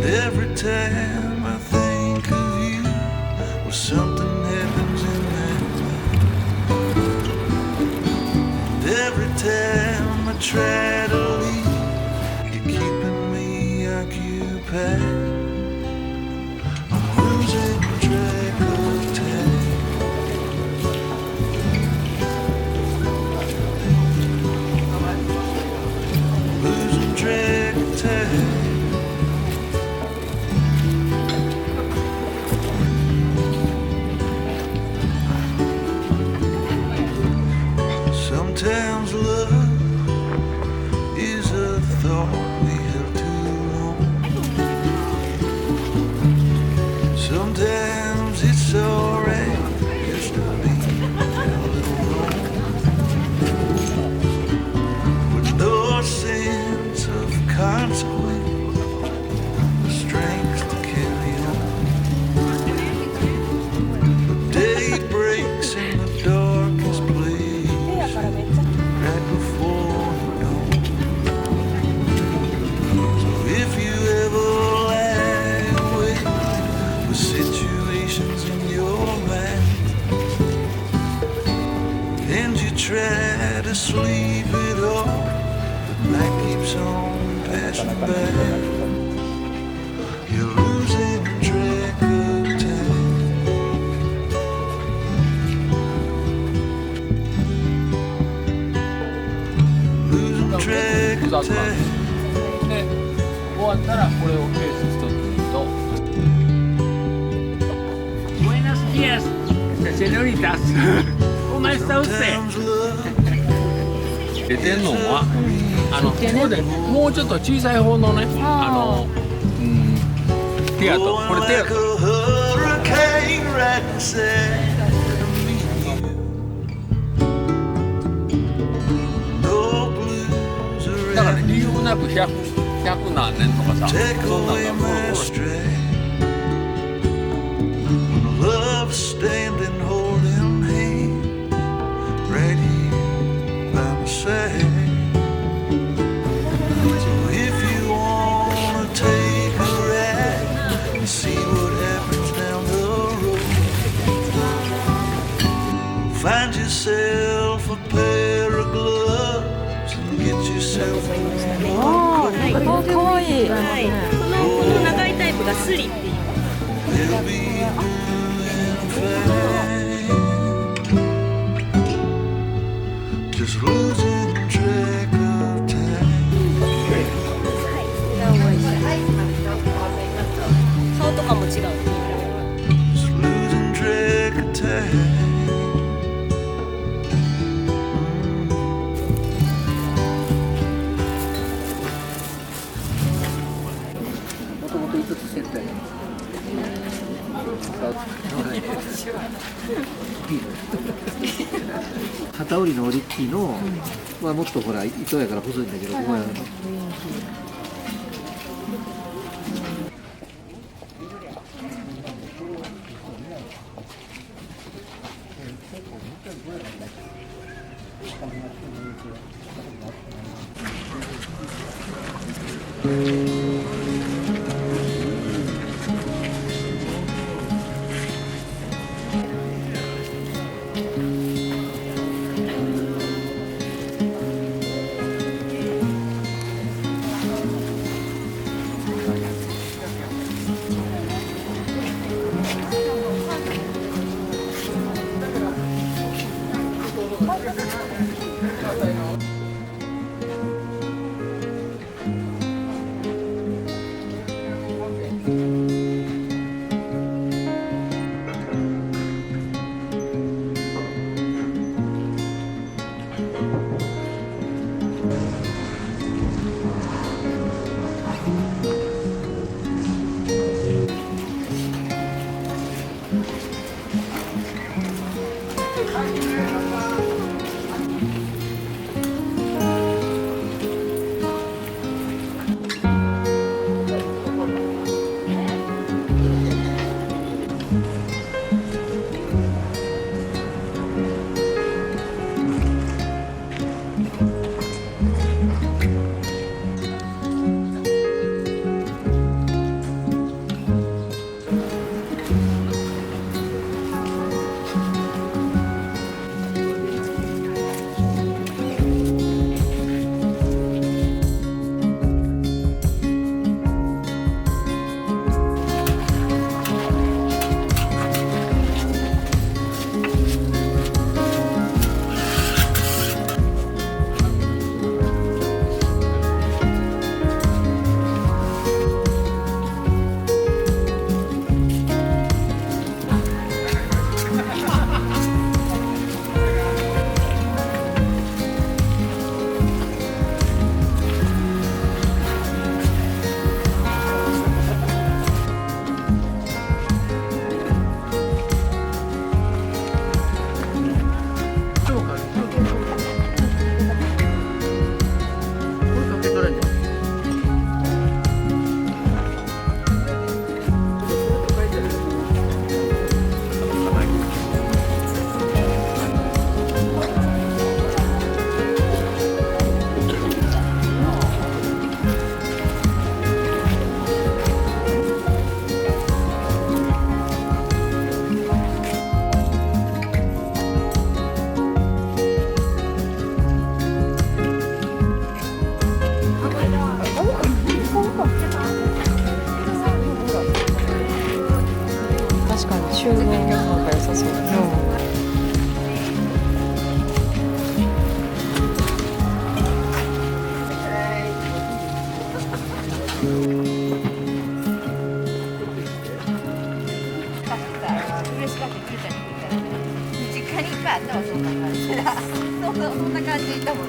Every time I think of you, well, something happens in that night. And every time I try to leave, you're keeping me occupied. I'm losing track of time. Losing track of time. Sometimes love is a thought we have too long. Sometimes it's alright just to be a little wrong, with no sense of consequence, the strength to carry on. The day breaks in the darkest place right before you know. So if you ever lie awake with situations in your mind, and you try to sleep it off, but night keeps on passing by, you're losing track of time. Losing track of time. で終わったらこれをペース一つと Buenos días, señoritas. ¿Cómo está usted? Sometimes love 出てんのはここでもうちょっと小さい方のねテアトこれ blowing テア like ト a hurricane right inside of me. No blues だから around. 理由なく100何年とかさ Take そんなん away が my strength. When love standing holding hand right here by my side. So if you wanna take a ride and see what happens down the road, find yourself a pair of gloves and get yourself a warm coat. かわいい。はい、この長いタイプがスリっていう They'll be doing fine. Just losing track of time. 顔とかも違う Just losing track of time. もともと5つセットや機織りの織り機の、まあ、もっとほら糸やから細いんだけど、ここやカにいっぱいあったわそんな感じだそんな感じいたもん